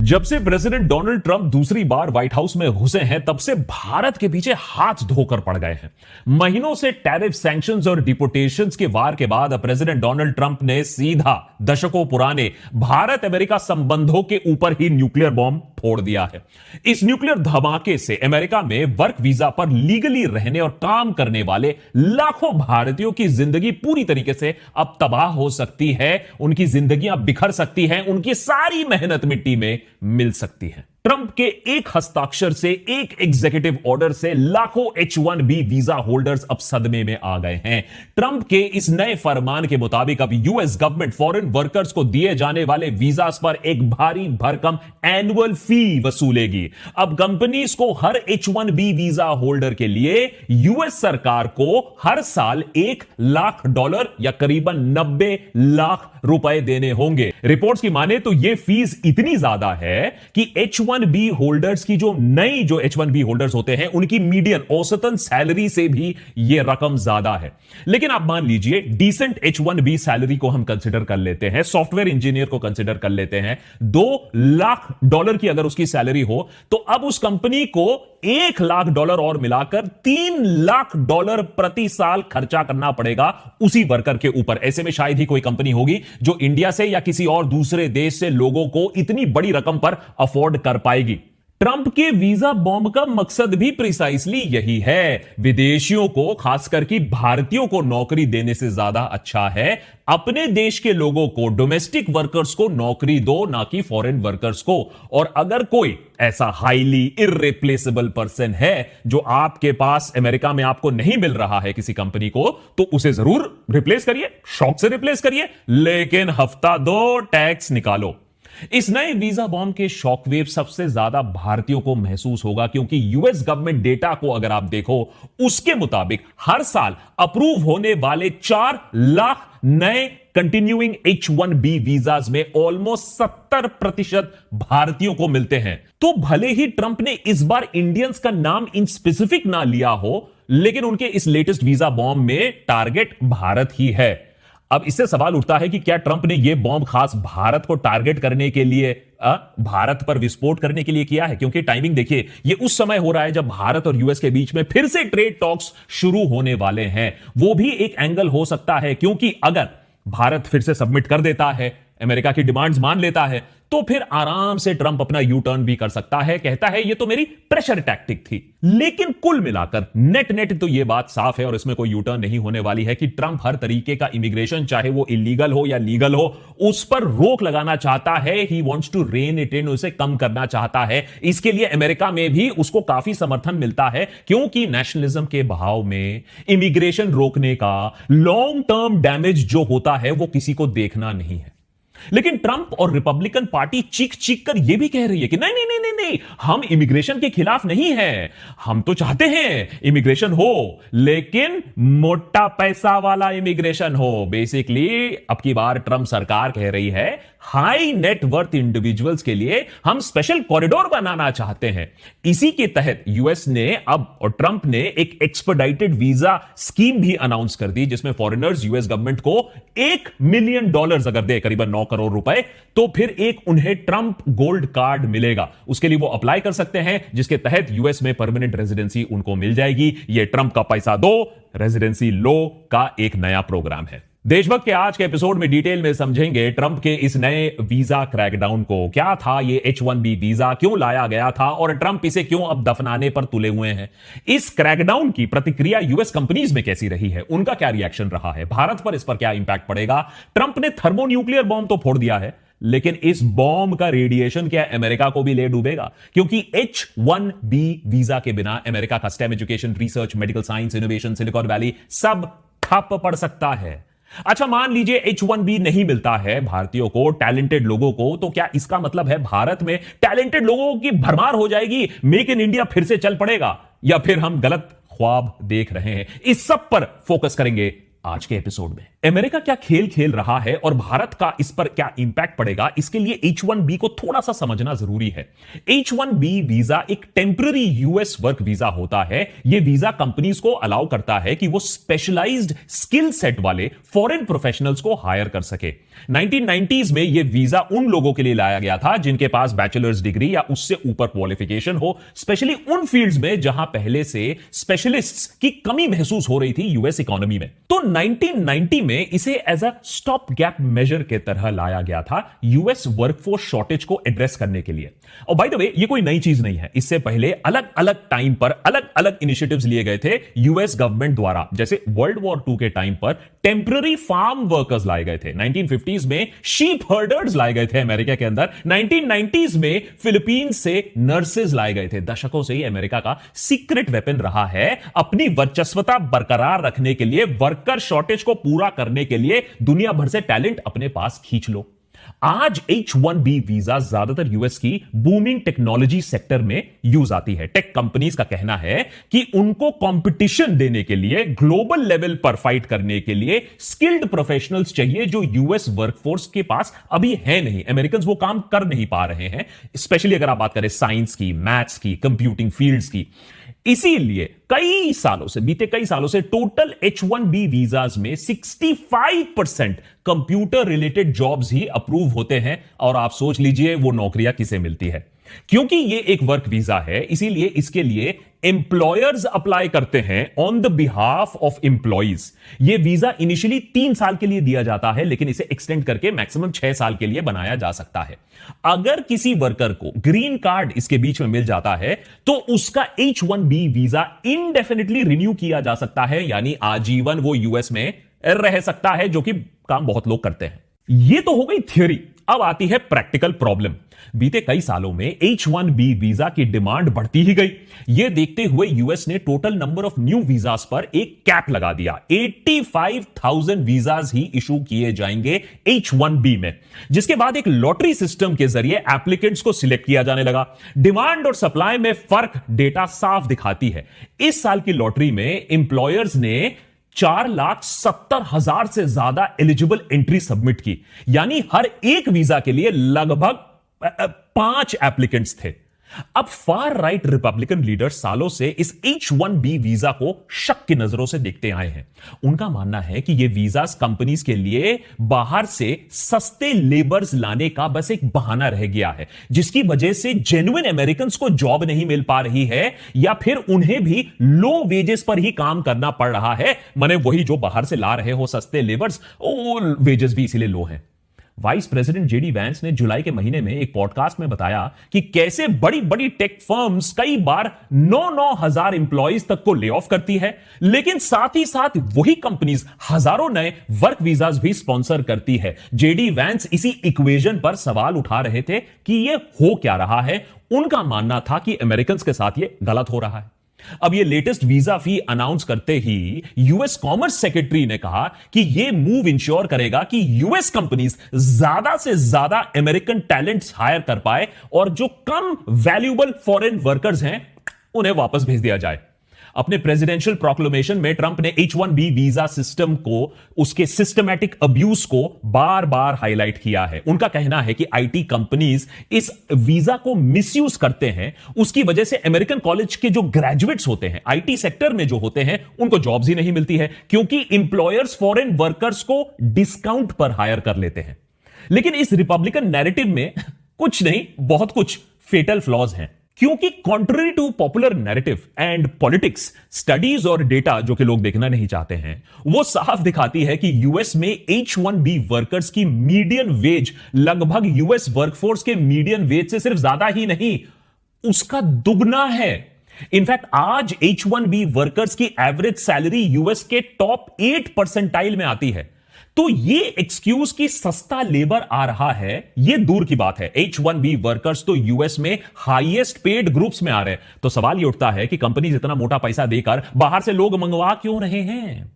जब से president Donald Trump दूसरी बार व्हाइट हाउस में घुसे हैं, तब से भारत के पीछे हाथ धोकर पड़ गए हैं। महीनों से टैरिफ सैंक्शंस और डिपोटेशंस के वार के बाद प्रेसिडेंट डोनाल्ड ट्रंप ने सीधा दशकों पुराने भारत अमेरिका संबंधों के ऊपर ही न्यूक्लियर बॉम्ब फोड़ दिया है। इस न्यूक्लियर धमाके से अमेरिका में वर्क वीजा पर लीगली रहने और काम करने वाले लाखों भारतीयों की जिंदगी पूरी तरीके से अब तबाह हो सकती है, उनकी जिंदगियां बिखर सकती हैं, उनकी सारी मेहनत मिट्टी में मिल सकती है। ट्रंप के एक हस्ताक्षर से, एक एग्जीक्यूटिव ऑर्डर से लाखों H-1B वीजा होल्डर्स अब सदमे में आ गए हैं। ट्रंप के इस नए फरमान के मुताबिक अब यूएस गवर्नमेंट फॉरेन वर्कर्स को दिए जाने वाले वीजास पर एक भारी भरकम एनुअल फी वसूलेगी। अब कंपनीज को हर H-1B वीजा होल्डर के लिए यूएस सरकार को हर साल $1 लाख या करीबन 90 लाख रुपए देने होंगे। रिपोर्ट्स की माने तो यह फीस इतनी ज्यादा है कि H-1B होल्डर्स की जो H-1B होल्डर्स होते हैं, उनकी मीडियन औसतन सैलरी से भी यह रकम ज्यादा है। लेकिन आप मान लीजिए डिसेंट H-1B सैलरी को हम कंसिडर कर लेते हैं, सॉफ्टवेयर इंजीनियर को कंसिडर कर लेते हैं, $2 लाख की अगर उसकी सैलरी हो, तो अब उस कंपनी को $1 लाख और मिलाकर $3 लाख प्रति साल खर्चा करना पड़ेगा उसी वर्कर के ऊपर। ऐसे में शायद ही कोई कंपनी होगी जो इंडिया से या किसी और दूसरे देश से लोगों को इतनी बड़ी रकम पर अफोर्ड कर पाएगी। ट्रंप के वीजा बॉम्ब का मकसद भी प्रिसाइसली यही है। विदेशियों को, खासकर कि भारतीयों को नौकरी देने से ज्यादा अच्छा है अपने देश के लोगों को, डोमेस्टिक वर्कर्स को नौकरी दो, ना कि फॉरेन वर्कर्स को। और अगर कोई ऐसा हाईली इररिप्लेसेबल पर्सन है जो आपके पास अमेरिका में आपको नहीं मिल रहा है किसी कंपनी को, तो उसे जरूर रिप्लेस करिए, शौक से रिप्लेस करिए, लेकिन हफ्ता 2 टैक्स निकालो। इस नए वीजा बॉम्ब के शॉकवेव सबसे ज्यादा भारतीयों को महसूस होगा, क्योंकि यूएस गवर्नमेंट डेटा को अगर आप देखो, उसके मुताबिक हर साल अप्रूव होने वाले 4 लाख नए कंटिन्यूइंग H-1B वीजाज में ऑलमोस्ट 70% भारतीयों को मिलते हैं। तो भले ही ट्रंप ने इस बार इंडियंस का नाम इन स्पेसिफिक ना लिया हो, लेकिन उनके इस लेटेस्ट वीजा बॉम्ब में टारगेट भारत ही है। अब इससे सवाल उठता है कि क्या ट्रंप ने यह बॉम्ब खास भारत को टारगेट करने के लिए, भारत पर विस्फोट करने के लिए किया है? क्योंकि टाइमिंग देखिए, यह उस समय हो रहा है जब भारत और यूएस के बीच में फिर से ट्रेड टॉक्स शुरू होने वाले हैं। वो भी एक एंगल हो सकता है, क्योंकि अगर भारत फिर से सबमिट कर देता है, अमेरिका की डिमांड्स मान लेता है, तो फिर आराम से ट्रंप अपना यू टर्न भी कर सकता है। कहता है ये तो मेरी प्रेशर टैक्टिक थी। लेकिन कुल मिलाकर नेट तो ये बात साफ है, और इसमें कोई यू टर्न नहीं होने वाली है, कि ट्रंप हर तरीके का इमिग्रेशन, चाहे वो इलीगल हो या लीगल हो, उस पर रोक लगाना चाहता है। He wants to rein it in, उसे कम करना चाहता है। इसके लिए अमेरिका में भी उसको काफी समर्थन मिलता है, क्योंकि नेशनलिज्म के बहाव में इमिग्रेशन रोकने का लॉन्ग टर्म डैमेज जो होता है वो किसी को देखना नहीं है। लेकिन ट्रंप और रिपब्लिकन पार्टी चीख कर यह भी कह रही है कि नहीं नहीं नहीं नहीं, हम इमिग्रेशन के खिलाफ नहीं हैं। हम तो चाहते हैं इमिग्रेशन हो, लेकिन मोटा पैसा वाला इमिग्रेशन हो। बेसिकली अब की बार ट्रंप सरकार कह रही है हाई नेट वर्थ इंडिविजुअल्स के लिए हम स्पेशल कॉरिडोर बनाना चाहते हैं। इसी के तहत यूएस ने अब, और ट्रंप ने एक एक्सपेडाइटेड वीजा स्कीम भी अनाउंस कर दी, जिसमें फॉरेनर्स यूएस गवर्नमेंट को $1 मिलियन अगर दे, करीबन 9 करोड़ रुपए, तो फिर एक उन्हें ट्रंप गोल्ड कार्ड मिलेगा। उसके लिए वो अप्लाई कर सकते हैं, जिसके तहत यूएस में परमानेंट रेजिडेंसी उनको मिल जाएगी। ये ट्रंप का पैसा दो, रेजिडेंसी लो का एक नया प्रोग्राम है। देशभक्त के आज के एपिसोड में डिटेल में समझेंगे ट्रंप के इस नए वीजा क्रैकडाउन को। क्या था ये H-1B वीजा, क्यों लाया गया था, और ट्रंप इसे क्यों अब दफनाने पर तुले हुए हैं। इस क्रैकडाउन की प्रतिक्रिया यूएस कंपनीज में कैसी रही है, उनका क्या रिएक्शन रहा है, भारत पर इस पर क्या इंपैक्ट पड़ेगा। ट्रंप ने थर्मोन्यूक्लियर बॉम्ब तो फोड़ दिया है, लेकिन इस बॉम्ब का रेडिएशन क्या अमेरिका को भी ले डूबेगा? क्योंकि H-1B वीजा के बिना अमेरिका का stem, education, research, medical science, innovation, silicon valley सब ठप पड़ सकता है। अच्छा, मान लीजिए H-1B नहीं मिलता है भारतीयों को, टैलेंटेड लोगों को, तो क्या इसका मतलब है भारत में टैलेंटेड लोगों की भरमार हो जाएगी, मेक इन इंडिया फिर से चल पड़ेगा, या फिर हम गलत ख्वाब देख रहे हैं? इस सब पर फोकस करेंगे आज के एपिसोड में। अमेरिका क्या खेल खेल रहा है और भारत का इस पर क्या इंपैक्ट पड़ेगा, इसके लिए H1B को थोड़ा सा समझना जरूरी है। H1B वीजा एक टेम्पररी यूएस वर्क वीजा होता है। यह वीजा कंपनीज को अलाउ करता है कि वो स्पेशलाइज्ड स्किल सेट वाले फॉरेन प्रोफेशनल्स को हायर कर सके। 1990s में यह वीजा उन लोगों के लिए लाया गया था जिनके पास बैचलर्स डिग्री या उससे ऊपर क्वालिफिकेशन हो, स्पेशली उन फील्ड्स में जहां पहले से स्पेशलिस्ट्स की कमी महसूस हो रही थी यूएस इकोनॉमी में। तो 1990 में इसे as a stop gap measure के तरह लाया गया था यूएस वर्कफोर्स शॉर्टेज को एड्रेस करने के लिए। और बाय द वे ये कोई नई चीज नहीं है, इससे पहले अलग अलग टाइम पर अलग अलग इनिशिएटिव्स लिए गए थे यूएस गवर्नमेंट द्वारा। जैसे वर्ल्ड वॉर II के टाइम पर टेम्पररी फार्म वर्कर्स लाए गए थे, 1950s में शीप हर्डर्स लाए गए थे अमेरिका के अंदर, 1990s में फिलीपींस से नर्सेज लाए गए थे। दशकों से ही अमेरिका का सीक्रेट वेपन रहा है अपनी वर्चस्वता बरकरार रखने के लिए, वर्कर शॉर्टेज को पूरा करने के लिए दुनिया भर से टैलेंट अपने पास खींच लो। आज H1B वीजा ज्यादातर यूएस की बूमिंग टेक्नोलॉजी सेक्टर में यूज आती है। टेक कंपनीज का कहना है कि उनको कंपटीशन देने के लिए, ग्लोबल लेवल पर फाइट करने के लिए स्किल्ड प्रोफेशनल्स चाहिए जो यूएस वर्कफोर्स के पास अभी है नहीं। अमेरिकन वो काम कर नहीं पा रहे हैं, स्पेशली अगर आप बात करें साइंस की, मैथ्स की, कंप्यूटिंग फील्ड्स की। इसीलिए बीते कई सालों से टोटल H1B वीजाज में 65% कंप्यूटर रिलेटेड जॉब्स ही अप्रूव होते हैं। और आप सोच लीजिए वो नौकरियां किसे मिलती है। क्योंकि ये एक वर्क वीजा है, इसीलिए इसके लिए एम्प्लॉयर्स अप्लाई करते हैं on the behalf of employees. ये वीजा इनिशियली 3 साल के लिए दिया जाता है, लेकिन इसे एक्सटेंड करके मैक्सिमम 6 साल के लिए बनाया जा सकता है। अगर किसी वर्कर को ग्रीन कार्ड इसके बीच में मिल जाता है तो उसका H1B वीजा इनडेफिनेटली रिन्यू किया जा सकता है, यानी आजीवन वो यूएस में रह सकता है, जो कि काम बहुत लोग करते हैं। ये तो हो गई थ्योरी। अब आती है प्रैक्टिकल प्रॉब्लम। बीते कई सालों में H1B वीजा की डिमांड बढ़ती ही गई। यह देखते हुए यूएस ने total number of new visas पर एक कैप लगा दिया। 85,000 वीजास ही इशू किए जाएंगे H1B में, जिसके बाद एक लॉटरी सिस्टम के जरिए एप्लीकेंट्स को सिलेक्ट किया जाने लगा। डिमांड और सप्लाई में फर्क डेटा साफ दिखाती है। इस साल की लॉटरी में एम्प्लॉयर्स ने 4,70,000 से ज्यादा एलिजिबल एंट्री सबमिट की, यानी हर एक वीजा के लिए लगभग 5 एप्लीकेंट्स थे। अब फार राइट रिपब्लिकन लीडर सालों से इस H1B वीजा को शक की नजरों से देखते आए हैं। उनका मानना है कि यह वीजा कंपनीज के लिए बाहर से सस्ते लेबर्स लाने का बस एक बहाना रह गया है, जिसकी वजह से जेन्युइन अमेरिकन को जॉब नहीं मिल पा रही है, या फिर उन्हें भी लो वेजेस पर ही काम करना पड़ रहा है। माने वही जो बाहर से ला रहे हो सस्ते लेबर्स, वो वेजेस भी इसीलिए लो हैं। वाइस प्रेसिडेंट जेडी वैंस ने जुलाई के महीने में एक पॉडकास्ट में बताया कि कैसे बड़ी बड़ी टेक फर्म्स कई बार 9-9 हजार एम्प्लॉइज तक को ले ऑफ करती है, लेकिन साथ ही साथ वही कंपनीज हजारों नए वर्क वीजास भी स्पॉन्सर करती है। जेडी वैंस इसी इक्वेशन पर सवाल उठा रहे थे कि यह हो क्या रहा है। उनका मानना था कि अमेरिकन के साथ यह गलत हो रहा है। अब ये लेटेस्ट वीजा फी अनाउंस करते ही यूएस कॉमर्स सेक्रेटरी ने कहा कि यह मूव इंश्योर करेगा कि यूएस कंपनीज ज्यादा से ज्यादा अमेरिकन टैलेंट्स हायर कर पाए और जो कम वैल्यूएबल फॉरेन वर्कर्स हैं उन्हें वापस भेज दिया जाए। अपने प्रेसिडेंशियल प्रोक्लेमेशन में ट्रंप ने H1B वीजा सिस्टम को, उसके सिस्टमैटिक अब्यूज को बार बार हाईलाइट किया है। उनका कहना है कि आईटी कंपनीज इस वीजा को मिसयूज करते हैं। उसकी वजह से अमेरिकन कॉलेज के जो ग्रेजुएट्स होते हैं, आईटी सेक्टर में जो होते हैं, उनको जॉब्स ही नहीं मिलती है, क्योंकि इंप्लॉयर्स फॉरेन वर्कर्स को डिस्काउंट पर हायर कर लेते हैं। लेकिन इस रिपब्लिकन नैरेटिव में कुछ नहीं, बहुत कुछ फेटल फ्लॉज हैं। क्योंकि contrary to popular narrative and politics, studies और डेटा जो कि लोग देखना नहीं चाहते हैं, वो साफ दिखाती है कि यूएस में H1B वर्कर्स की मीडियन वेज लगभग यूएस वर्कफोर्स के मीडियन वेज से सिर्फ ज्यादा ही नहीं, उसका दुगना है। इनफैक्ट आज H1B वर्कर्स की एवरेज सैलरी यूएस के टॉप 8 परसेंटाइल में आती है। तो ये एक्सक्यूज की सस्ता लेबर आ रहा है, ये दूर की बात है। H1B वर्कर्स तो यूएस में हाईएस्ट पेड ग्रुप्स में आ रहे हैं। तो सवाल ये उठता है कि कंपनी इतना मोटा पैसा देकर बाहर से लोग मंगवा क्यों रहे हैं?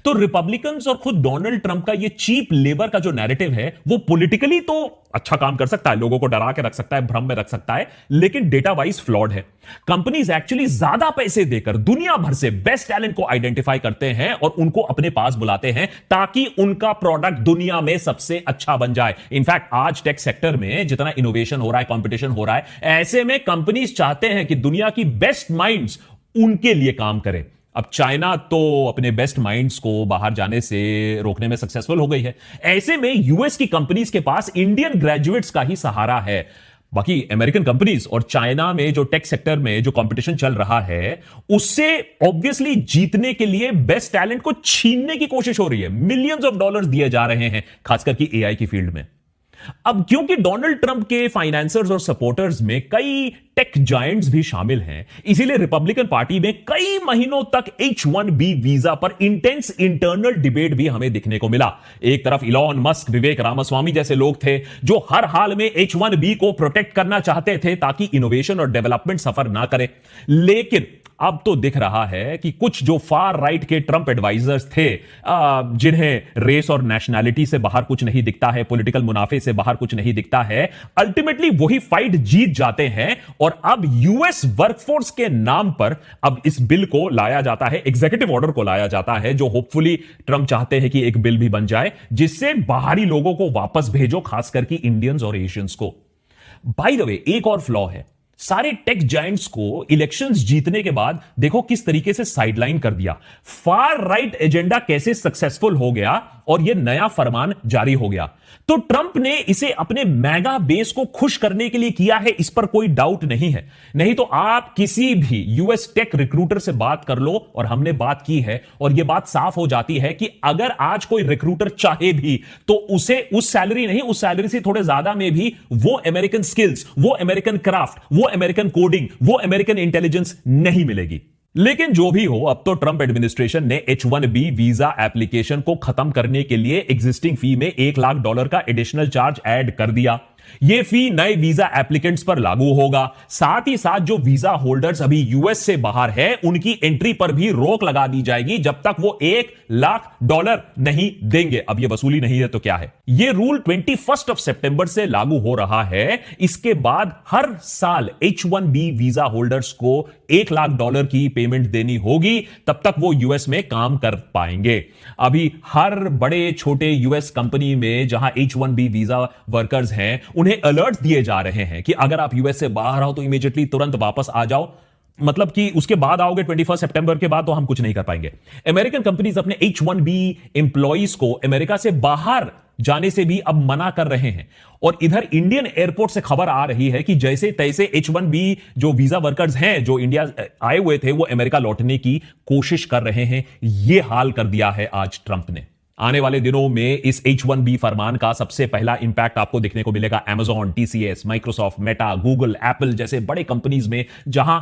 तो रिपब्लिकन्स और खुद डोनाल्ड ट्रंप का ये चीप लेबर का जो नैरेटिव है, वो पॉलिटिकली तो अच्छा काम कर सकता है, लोगों को डरा के रख सकता है, भ्रम में रख सकता है, लेकिन डेटा वाइज फ्लॉड है। कंपनीज एक्चुअली ज्यादा पैसे देकर दुनिया भर से बेस्ट टैलेंट को आइडेंटिफाई करते हैं और उनको अपने पास बुलाते हैं ताकि उनका प्रोडक्ट दुनिया में सबसे अच्छा बन जाए। इनफैक्ट आज टेक सेक्टर में जितना इनोवेशन हो रहा है, कंपटीशन हो रहा है, ऐसे में कंपनीज चाहते हैं कि दुनिया की बेस्ट माइंड्स उनके लिए काम करें। अब चाइना तो अपने बेस्ट माइंड्स को बाहर जाने से रोकने में सक्सेसफुल हो गई है। ऐसे में यूएस की कंपनीज के पास इंडियन ग्रेजुएट्स का ही सहारा है। बाकी अमेरिकन कंपनीज और चाइना में जो टेक सेक्टर में जो कंपटीशन चल रहा है, उससे ऑब्वियसली जीतने के लिए बेस्ट टैलेंट को छीनने की कोशिश हो रही है। मिलियंस ऑफ डॉलर्स दिए जा रहे हैं, खासकर की एआई की फील्ड में। अब क्योंकि डोनाल्ड ट्रंप के फाइनेंसर्स और सपोर्टर्स में कई टेक जायंट्स भी शामिल हैं, इसीलिए रिपब्लिकन पार्टी में कई महीनों तक H-1B वीजा पर इंटेंस इंटरनल डिबेट भी हमें दिखने को मिला। एक तरफ इलॉन मस्क, विवेक रामास्वामी जैसे लोग थे जो हर हाल में H-1B को प्रोटेक्ट करना चाहते थे ताकि इनोवेशन और डेवलपमेंट सफर ना करे। लेकिन अब तो दिख रहा है कि कुछ जो फार राइट के ट्रंप एडवाइजर्स थे, जिन्हें रेस और नेशनैलिटी से बाहर कुछ नहीं दिखता है, पॉलिटिकल मुनाफे से बाहर कुछ नहीं दिखता है, अल्टीमेटली वही फाइट जीत जाते हैं। और अब यूएस वर्कफोर्स के नाम पर अब इस बिल को लाया जाता है, एग्जीक्यूटिव ऑर्डर को लाया जाता है, जो होपफुली ट्रंप चाहते हैं कि एक बिल भी बन जाए जिससे बाहरी लोगों को वापस भेजो, खासकर की इंडियंस और एशियंस को। बाय द वे, एक और फ्लॉ है। सारे टेक जायंट्स को इलेक्शंस जीतने के बाद देखो किस तरीके से साइडलाइन कर दिया। फार राइट एजेंडा कैसे सक्सेसफुल हो गया और यह नया फरमान जारी हो गया। तो ट्रंप ने इसे अपने मेगा बेस को खुश करने के लिए किया है, इस पर कोई डाउट नहीं है। नहीं तो आप किसी भी यूएस टेक रिक्रूटर से बात कर लो, और हमने बात की है, और यह बात साफ हो जाती है कि अगर आज कोई रिक्रूटर चाहे भी तो उसे उस सैलरी नहीं, उस सैलरी से थोड़े ज्यादा में भी वो अमेरिकन स्किल्स, वो अमेरिकन क्राफ्ट, वो अमेरिकन कोडिंग, वो अमेरिकन इंटेलिजेंस नहीं मिलेगी। लेकिन जो भी हो, अब तो ट्रंप एडमिनिस्ट्रेशन ने H-1B वीजा एप्लीकेशन को खत्म करने के लिए एग्जिस्टिंग फी में $1 लाख का एडिशनल चार्ज ऐड कर दिया। यह फी नए वीजा एप्लीकेंट्स पर लागू होगा। साथ ही साथ जो वीजा होल्डर्स अभी यूएस से बाहर है, उनकी एंट्री पर भी रोक लगा दी जाएगी जब तक वो $1 लाख नहीं देंगे। अब यह वसूली नहीं है तो क्या है। यह रूल 21 सितंबर से लागू हो रहा है। इसके बाद हर साल H-1B वीजा होल्डर्स को $1 लाख की पेमेंट देनी होगी, तब तक वो यूएस में काम कर पाएंगे। अभी हर बड़े छोटे यूएस कंपनी में जहां H-1B वीजा वर्कर्स हैं, उन्हें अलर्ट दिए जा रहे हैं कि अगर आप यूएस से बाहर आओ तो इमीडिएटली तुरंत वापस आ जाओ। मतलब कि उसके बाद आओगे 21 सितंबर के बाद तो हम कुछ नहीं कर पाएंगे। अमेरिकन कंपनीज अपने H-1B एम्प्लॉइज को अमेरिका से बाहर जाने से भी अब मना कर रहे हैं। और इधर इंडियन एयरपोर्ट से खबर आ रही है कि जैसे तैसे H-1B जो वीजा वर्कर्स हैं जो इंडिया आए हुए थे, वो अमेरिका लौटने की कोशिश कर रहे हैं। यह हाल कर दिया है आज ट्रंप ने। आने वाले दिनों में इस H-1B फरमान का सबसे पहला इंपैक्ट आपको देखने को मिलेगा Amazon, TCS, Microsoft, Meta, Google, Apple जैसे बड़े कंपनीज में, जहां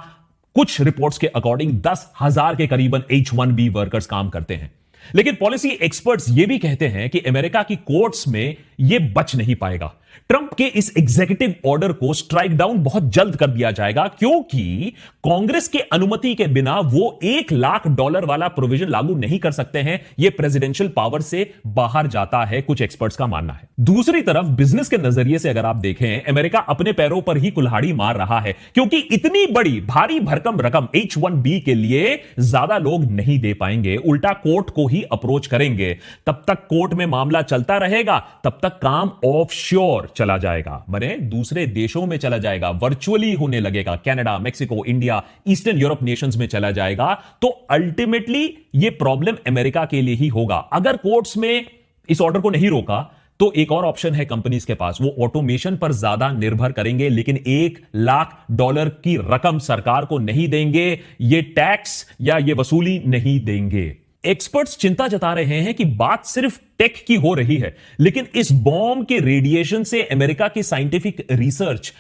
कुछ रिपोर्ट्स के अकॉर्डिंग 10,000 के करीबन H-1B वर्कर्स काम करते हैं। लेकिन पॉलिसी एक्सपर्ट्स यह भी कहते हैं कि अमेरिका की कोर्ट्स में यह बच नहीं पाएगा। ट्रंप के इस एग्जीक्यूटिव ऑर्डर को स्ट्राइक डाउन बहुत जल्द कर दिया जाएगा, क्योंकि कांग्रेस के अनुमति के बिना वो $1 लाख वाला प्रोविजन लागू नहीं कर सकते हैं। यह प्रेसिडेंशियल पावर से बाहर जाता है, कुछ एक्सपर्ट्स का मानना है। दूसरी तरफ बिजनेस के नजरिए से अगर आप देखें, अमेरिका अपने पैरों पर ही कुल्हाड़ी मार रहा है, क्योंकि इतनी बड़ी भारी भरकम रकम H-1B के लिए ज्यादा लोग नहीं दे पाएंगे, उल्टा कोर्ट को ही अप्रोच करेंगे। तब तक कोर्ट में मामला चलता रहेगा, तब तक काम ऑफशोर चला जाएगा, बने दूसरे देशों में चला जाएगा, वर्चुअली होने लगेगा, Canada, Mexico, India, eastern Europe Nations में चला जाएगा। तो अल्टीमेटली यह प्रॉब्लम अमेरिका के लिए ही होगा। अगर कोर्ट्स में इस ऑर्डर को नहीं रोका तो एक और ऑप्शन है कंपनीज के पास, वो ऑटोमेशन पर ज्यादा निर्भर करेंगे, लेकिन $1 लाख की रकम सरकार को नहीं देंगे, ये टैक्स या ये वसूली नहीं देंगे। एक्सपर्ट्स चिंता जता रहे हैं कि बात सिर्फ टेक की हो रही है, लेकिन इस बॉम्ब के रेडिएशन से अमेरिका की साइंटिफिक रिसर्च,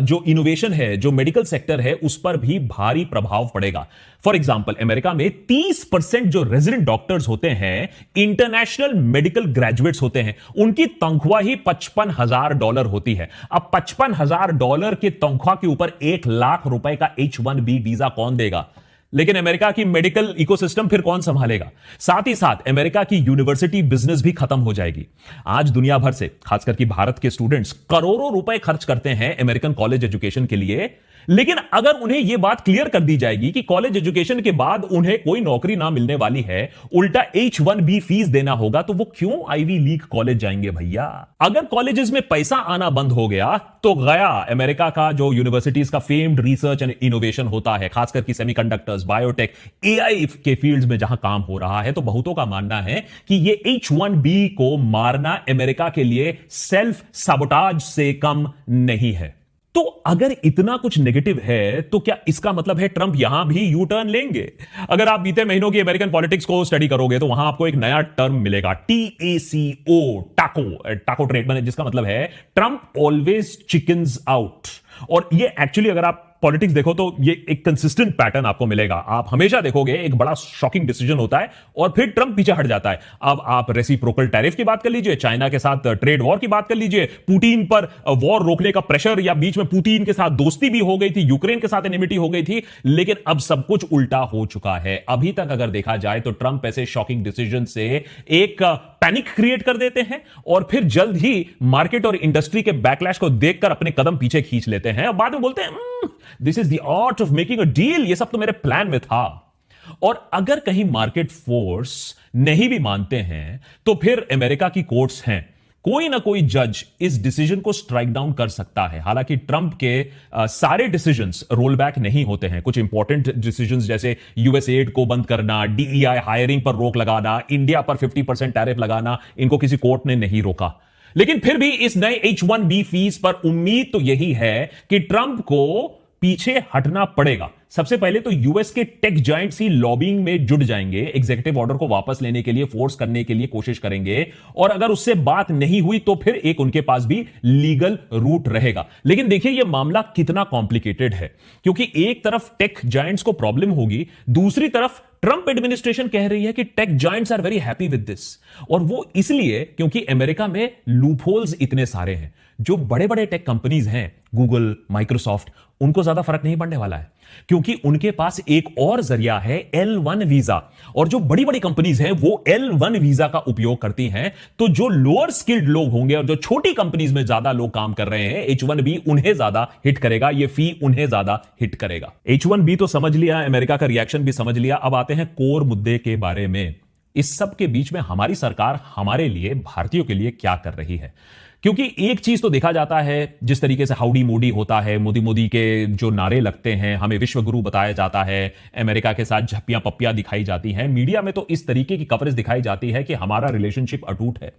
जो इनोवेशन है, जो मेडिकल सेक्टर है, उस पर भी भारी प्रभाव पड़ेगा। फॉर एग्जांपल, अमेरिका में 30% जो रेजिडेंट डॉक्टर्स होते हैं, इंटरनेशनल मेडिकल ग्रेजुएट्स होते हैं, उनकी तनख्वाह ही $55,000 होती है। अब $55,000 की तनख्वाह के ऊपर $1 लाख का H-1B वीजा कौन देगा? लेकिन अमेरिका की मेडिकल इकोसिस्टम फिर कौन संभालेगा? साथ ही साथ अमेरिका की यूनिवर्सिटी बिजनेस भी खत्म हो जाएगी। आज दुनिया भर से, खासकर कि भारत के स्टूडेंट्स करोड़ों रुपए खर्च करते हैं अमेरिकन कॉलेज एजुकेशन के लिए, लेकिन अगर उन्हें यह बात क्लियर कर दी जाएगी कि कॉलेज एजुकेशन के बाद उन्हें कोई नौकरी ना मिलने वाली है, उल्टा H1B फीस देना होगा, तो वो क्यों आईवी लीग कॉलेज जाएंगे भैया? अगर कॉलेजेस में पैसा आना बंद हो गया तो गया अमेरिका का जो यूनिवर्सिटीज का फेम्ड रिसर्च एंड इनोवेशन होता है, खासकर कि सेमीकंडक्टर्स, बायोटेक, एआई के फील्ड्स में जहां काम हो रहा है। तो बहुतों का मानना है कि ये H1B को मारना अमेरिका के लिए सेल्फ साबोटाज से कम नहीं है। तो अगर इतना कुछ नेगेटिव है तो क्या इसका मतलब है ट्रंप यहां भी यू टर्न लेंगे? अगर आप बीते महीनों की अमेरिकन पॉलिटिक्स को स्टडी करोगे तो वहां आपको एक नया टर्म मिलेगा, TACO, टाको ट्रेड, जिसका मतलब है ट्रंप ऑलवेज चिकन्स आउट। और ये एक्चुअली अगर आप पॉलिटिक्स देखो तो ये एक कंसिस्टेंट पैटर्न आपको मिलेगा। आप हमेशा देखोगे एक बड़ा शॉकिंग डिसीजन होता है और फिर ट्रंप पीछे हट जाता है। अब आप रेसिप्रोकल टैरिफ की बात कर लीजिए, चाइना के साथ ट्रेड वॉर की बात कर लीजिए, पुतिन पर वॉर रोकने का प्रेशर, या बीच में पुतिन के साथ दोस्ती भी हो गई थी, यूक्रेन के साथ एनिमिटी हो गई थी, लेकिन अब सब कुछ उल्टा हो चुका है। अभी तक अगर देखा जाए तो ट्रंप ऐसे शॉकिंग डिसीजन से एक पैनिक क्रिएट कर देते हैं और फिर जल्द ही मार्केट और इंडस्ट्री के बैकलैश को देखकर अपने कदम पीछे खींच लेते हैं और बाद में बोलते हैं this is the art of making a deal, ये सब तो मेरे प्लान में था। और अगर कहीं मार्केट फोर्स नहीं भी मानते हैं तो फिर अमेरिका की कोर्ट्स हैं, कोई ना कोई जज इस डिसीजन को स्ट्राइक डाउन कर सकता है। हालांकि ट्रंप के सारे डिसीजंस रोल बैक नहीं होते हैं। कुछ इंपॉर्टेंट डिसीजंस जैसे यूएस एड को बंद करना, DEI हायरिंग पर रोक लगाना, इंडिया पर 50% टैरिफ लगाना, इनको किसी कोर्ट ने नहीं रोका। लेकिन फिर भी इस नए H1B फीस पर उम्मीद तो यही है कि ट्रंप को पीछे हटना पड़ेगा। सबसे पहले तो यूएस के टेक जायंट्स ही लॉबिंग में जुट जाएंगे, एग्जीक्यूटिव ऑर्डर को वापस लेने के लिए फोर्स करने के लिए कोशिश करेंगे, और अगर उससे बात नहीं हुई तो फिर एक उनके पास भी लीगल रूट रहेगा। लेकिन देखिए यह मामला कितना कॉम्प्लिकेटेड है, क्योंकि एक तरफ टेक जायंट्स को प्रॉब्लम होगी, दूसरी तरफ ट्रंप एडमिनिस्ट्रेशन कह रही है कि tech giants are very happy with this. और वो इसलिए क्योंकि अमेरिका में लूपहोल्स इतने सारे हैं। जो बड़े बड़े टेक कंपनीज हैं, गूगल, माइक्रोसॉफ्ट, उनको ज्यादा फर्क नहीं पड़ने वाला है, क्योंकि उनके पास एक और जरिया है, L1 वीजा। और जो बड़ी बड़ी कंपनीज हैं वो L1 वीजा का उपयोग करती हैं। तो जो लोअर स्किल्ड लोग होंगे और जो छोटी कंपनीज में ज्यादा लोग काम कर रहे हैं, H1B उन्हें ज्यादा हिट करेगा, ये फी उन्हें ज्यादा हिट करेगा। H1B तो समझ लिया, अमेरिका का रिएक्शन भी समझ लिया। अब आते हैं कोर मुद्दे के बारे में। इस सब के बीच में हमारी सरकार हमारे लिए, भारतीयों के लिए क्या कर रही है? क्योंकि एक चीज तो देखा जाता है, जिस तरीके से हाउडी मोदी होता है, मोदी मोदी के जो नारे लगते हैं, हमें विश्व गुरु बताया जाता है, अमेरिका के साथ झप्पियां पप्पियां दिखाई जाती हैं, मीडिया में तो इस तरीके की कवरेज दिखाई जाती है कि हमारा रिलेशनशिप अटूट है।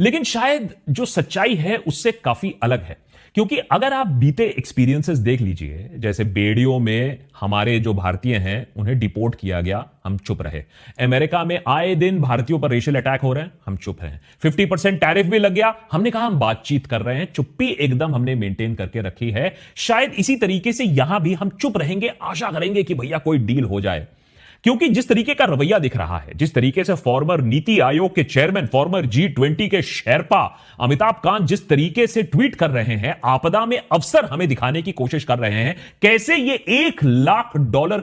लेकिन शायद जो सच्चाई है उससे काफी अलग है। क्योंकि अगर आप बीते एक्सपीरियंसेस देख लीजिए, जैसे बेड़ियों में हमारे जो भारतीय हैं उन्हें डिपोर्ट किया गया, हम चुप रहे। अमेरिका में आए दिन भारतीयों पर रेशियल अटैक हो रहे हैं, हम चुप रहे। 50% टैरिफ भी लग गया, हमने कहा हम बातचीत कर रहे हैं, चुप्पी एकदम हमने मेंटेन करके रखी है। शायद इसी तरीके से यहां भी हम चुप रहेंगे, आशा करेंगे कि भैया कोई डील हो जाए। क्योंकि जिस तरीके का रवैया दिख रहा है, जिस तरीके से फॉर्मर नीति आयोग के चेयरमैन, फॉर्मर G20 के शेरपा अमिताभ कांत जिस तरीके से ट्वीट कर रहे हैं, आपदा में अवसर हमें दिखाने की कोशिश कर रहे हैं, कैसे ये $1 लाख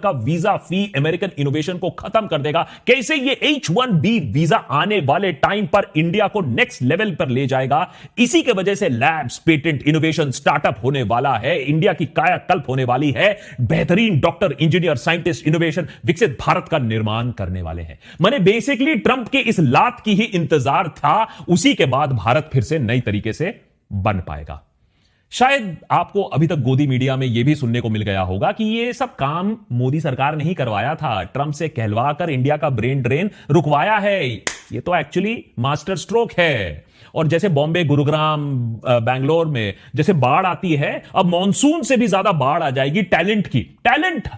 का वीजा फी अमेरिकन इनोवेशन को खत्म कर देगा, कैसे ये H1B वीजा आने वाले टाइम पर इंडिया को नेक्स्ट लेवल पर ले जाएगा। इसी के वजह से लैब्स, पेटेंट, इनोवेशन, स्टार्टअप होने वाला है, इंडिया की कायाकल्प होने वाली है, बेहतरीन डॉक्टर, इंजीनियर, साइंटिस्ट, इनोवेशन, विकसित भारत का निर्माण करने वाले हैं। मैंने बेसिकली ट्रंप के इस लात की ही इंतजार था, उसी के बाद भारत फिर से नई तरीके से बन पाएगा। शायद आपको अभी तक गोदी मीडिया में यह भी सुनने को मिल गया होगा कि यह सब काम मोदी सरकार ने ही करवाया था, ट्रंप से कहलवा कर इंडिया का ब्रेन ड्रेन रुकवाया है। यह तो एक्चुअली मास्टर स्ट्रोक है। और जैसे बॉम्बे, गुरुग्राम, बैंगलोर में जैसे बाढ़ आती है, अब मॉनसून से भी ज्यादा बाढ़ आ जाएगी टैलेंट की। टैलेंट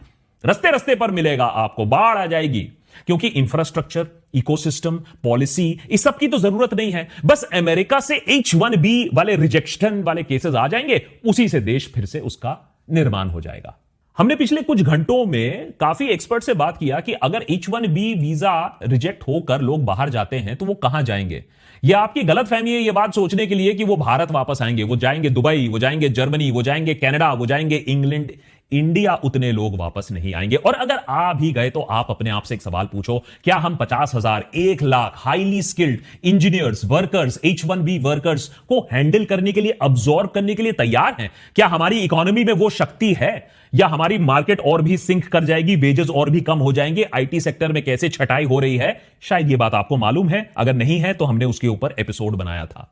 रस्ते रस्ते पर मिलेगा आपको, बाढ़ आ जाएगी, क्योंकि इंफ्रास्ट्रक्चर, इकोसिस्टम, पॉलिसी, इस सब की तो जरूरत नहीं है। बस अमेरिका से H1B वाले रिजेक्शन वाले केसेस आ जाएंगे, उसी से देश फिर से उसका निर्माण हो जाएगा। हमने पिछले कुछ घंटों में काफी एक्सपर्ट से बात किया कि अगर H1B वीजा रिजेक्ट होकर लोग बाहर जाते हैं तो वो कहां जाएंगे। यह आपकी गलतफहमी है, यह बात सोचने के लिए कि वो भारत वापस आएंगे। वो जाएंगे दुबई, वो जाएंगे जर्मनी, वो जाएंगे कनाडा, वो जाएंगे इंग्लैंड। इंडिया उतने लोग वापस नहीं आएंगे। और अगर आ भी गए तो आप अपने आप से एक सवाल पूछो, क्या हम 50,000 1 lakh highly skilled engineers, workers, H1B workers को हैंडल करने के लिए, अब्सॉर्ब करने के लिए तैयार हैं? क्या हमारी इकोनॉमी में वो शक्ति है, या हमारी मार्केट और भी सिंक कर जाएगी, वेजेस और भी कम हो जाएंगे? आईटी सेक्टर में कैसे छटाई हो रही है, शायद ये बात आपको मालूम है। अगर नहीं है तो हमने उसके ऊपर एपिसोड बनाया था।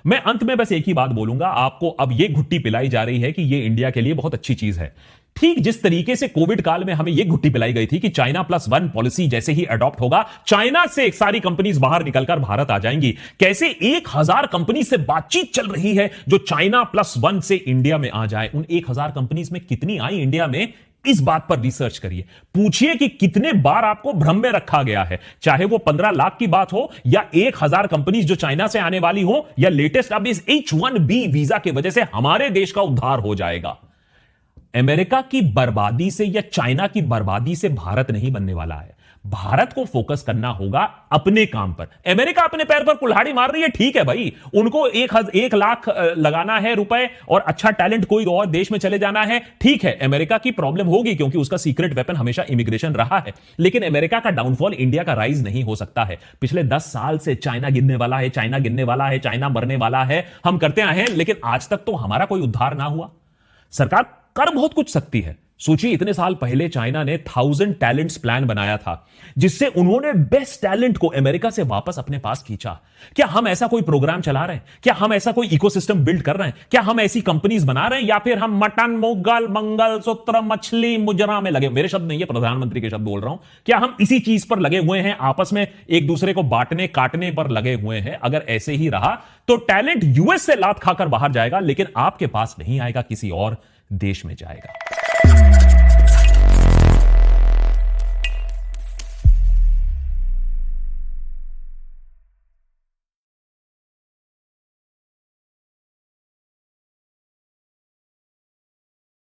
मैं अंत में बस एक ही बात बोलूंगा, आपको अब यह घुट्टी पिलाई जा रही है कि यह इंडिया के लिए बहुत अच्छी चीज है। ठीक जिस तरीके से कोविड काल में हमें यह घुट्टी पिलाई गई थी कि China+1 पॉलिसी जैसे ही अडॉप्ट होगा, चाइना से सारी कंपनीज बाहर निकलकर भारत आ जाएंगी। कैसे 1000 कंपनी से बातचीत चल रही है जो China+1 से इंडिया में आ जाए। उन 1000 कंपनीज में कितनी आई इंडिया में, इस बात पर रिसर्च करिए। पूछिए कि कितने बार आपको भ्रम में रखा गया है, चाहे वो 15 लाख की बात हो या 1000 कंपनीज जो चाइना से आने वाली हो, या लेटेस्ट अब इस H1B वीजा की वजह से हमारे देश का उद्धार हो जाएगा। अमेरिका की बर्बादी से या चाइना की बर्बादी से भारत नहीं बनने वाला है। भारत को फोकस करना होगा अपने काम पर। अमेरिका अपने पैर पर कुल्हाड़ी मार रही है, ठीक है भाई, उनको 1 लाख लगाना है रुपए और अच्छा टैलेंट कोई और देश में चले जाना है, ठीक है। अमेरिका की प्रॉब्लम होगी क्योंकि उसका सीक्रेट वेपन हमेशा इमिग्रेशन रहा है, लेकिन अमेरिका का डाउनफॉल इंडिया का राइज नहीं हो सकता है। पिछले 10 साल से चाइना गिरने वाला है, चाइना गिरने वाला है, चाइना मरने वाला है, हम करते आए हैं, लेकिन आज तक तो हमारा कोई उद्धार ना हुआ। सरकार कर बहुत कुछ सकती है। सोचिए, इतने साल पहले चाइना ने 1000 टैलेंट्स प्लान बनाया था, जिससे उन्होंने बेस्ट टैलेंट को अमेरिका से वापस अपने पास खींचा। क्या हम ऐसा कोई प्रोग्राम चला रहे हैं? क्या हम ऐसा कोई इकोसिस्टम बिल्ड कर रहे हैं? क्या हम ऐसी कंपनीज बना रहे हैं, या फिर हम मटन, मुगल, मंगलसूत्र, मछली, मुजरा में लगे? मेरे शब्द नहीं है, प्रधानमंत्री के शब्द बोल रहा हूं। क्या हम इसी चीज पर लगे हुए हैं, आपस में एक दूसरे को बांटने काटने पर लगे हुए हैं? अगर ऐसे ही रहा तो टैलेंट यूएस से लात खाकर बाहर जाएगा, लेकिन आपके पास नहीं आएगा, किसी और देश में जाएगा।